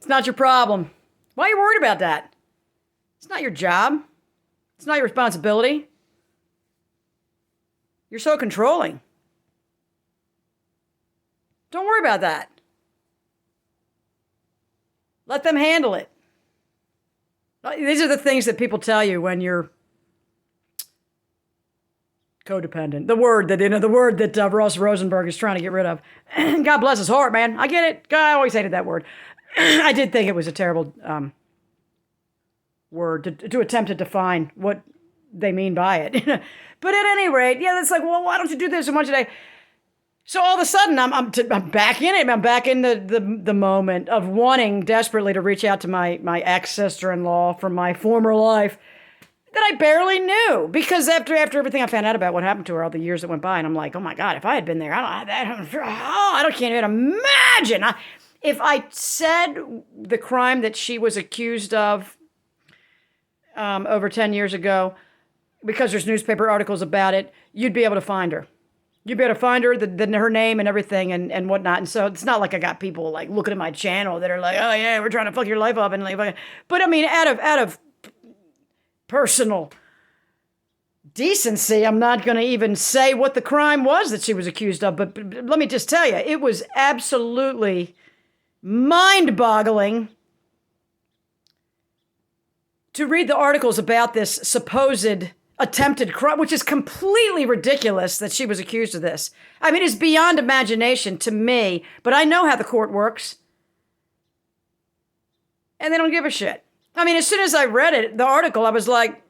It's not your problem. Why are you worried about that? It's not your job. It's not your responsibility. You're so controlling. Don't worry about that. Let them handle it. These are the things that people tell you when you're codependent. The word that Ross Rosenberg is trying to get rid of. God bless his heart, man. I get it. God, I always hated that word. I did think it was a terrible word to attempt to define what they mean by it. But at any rate, yeah, it's like, well, why don't you do this so much today? So all of a sudden, I'm back in it. I'm back in the moment of wanting desperately to reach out to my ex-sister-in-law from my former life that I barely knew. Because after everything I found out about what happened to her all the years that went by, and I'm like, oh my God, if I had been there, can't even imagine. If I said the crime that she was accused of over 10 years ago, because there's newspaper articles about it, you'd be able to find her. You'd be able to find her, her name and everything and whatnot. And so it's not like I got people like looking at my channel that are like, oh yeah, we're trying to fuck your life up. And like, but I mean, out of personal decency, I'm not going to even say what the crime was that she was accused of. But let me just tell you, it was absolutely mind-boggling to read the articles about this supposed attempted crime, which is completely ridiculous that she was accused of this. I mean, it's beyond imagination to me, but I know how the court works. And they don't give a shit. I mean, as soon as I read it, the article, I was like,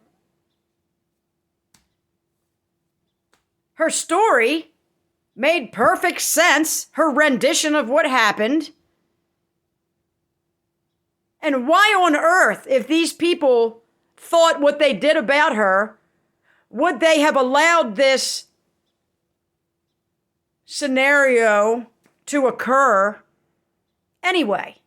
her story made perfect sense, her rendition of what happened. And why on earth, if these people thought what they did about her, would they have allowed this scenario to occur anyway?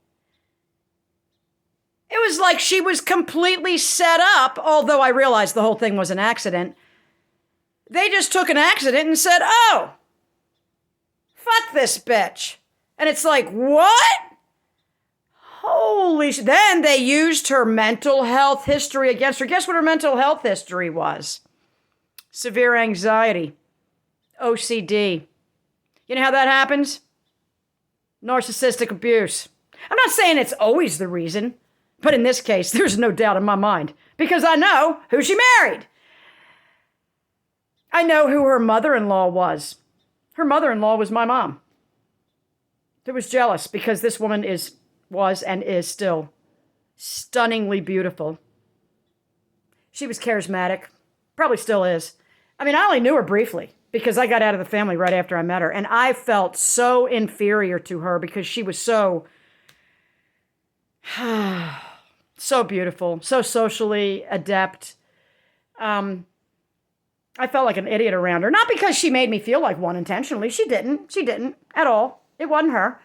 It was like she was completely set up, although I realized the whole thing was an accident. They just took an accident and said, oh, fuck this bitch. And it's like, what? Holy shit. Then they used her mental health history against her. Guess what her mental health history was? Severe anxiety, OCD. You know how that happens? Narcissistic abuse. I'm not saying it's always the reason, but in this case, there's no doubt in my mind because I know who she married. I know who her mother-in-law was. Her mother-in-law was my mom. Who was jealous because this woman was and is still stunningly beautiful. She was charismatic, probably still is. I mean, I only knew her briefly because I got out of the family right after I met her. And I felt so inferior to her because she was so beautiful, so socially adept. I felt like an idiot around her. Not because she made me feel like one intentionally. She didn't at all. It wasn't her.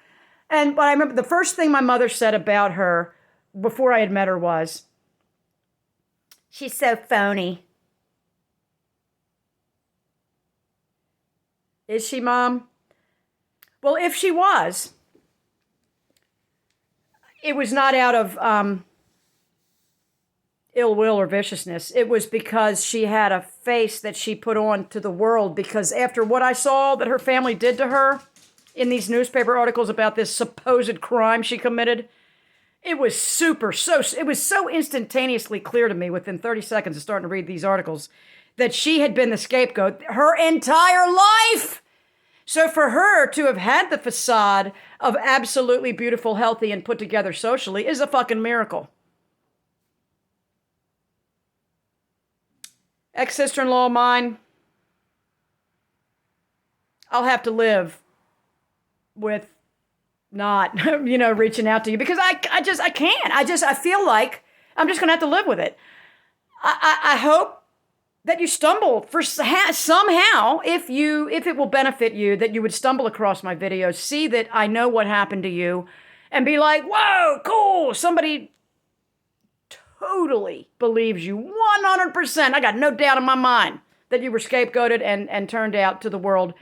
But I remember the first thing my mother said about her before I had met her was, she's so phony. Is she, Mom? Well, if she was, it was not out of ill will or viciousness. It was because she had a face that she put on to the world, because after what I saw that her family did to her in these newspaper articles about this supposed crime she committed, it was so instantaneously clear to me within 30 seconds of starting to read these articles that she had been the scapegoat her entire life. So for her to have had the facade of absolutely beautiful, healthy, and put together socially is a fucking miracle. Ex-sister-in-law of mine, I'll have to live with not, reaching out to you because I can't. I feel like I'm just going to have to live with it. I hope that you stumble for somehow, if it will benefit you, that you would stumble across my videos, see that I know what happened to you, and be like, whoa, cool, somebody totally believes you 100%. I got no doubt in my mind that you were scapegoated and turned out to the world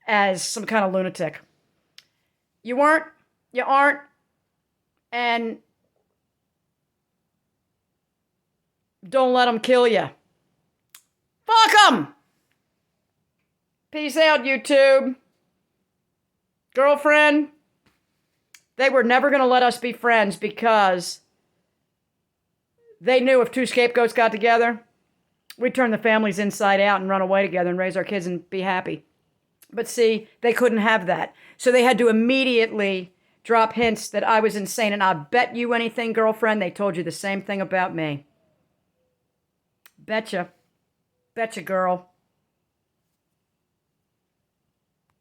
as some kind of lunatic. You weren't, you aren't, And don't let them kill you. Fuck them! Peace out, YouTube. Girlfriend, they were never going to let us be friends because they knew if two scapegoats got together, we'd turn the families inside out and run away together and raise our kids and be happy. But see, they couldn't have that. So they had to immediately drop hints that I was insane. And I bet you anything, girlfriend, they told you the same thing about me. Betcha. Betcha, girl.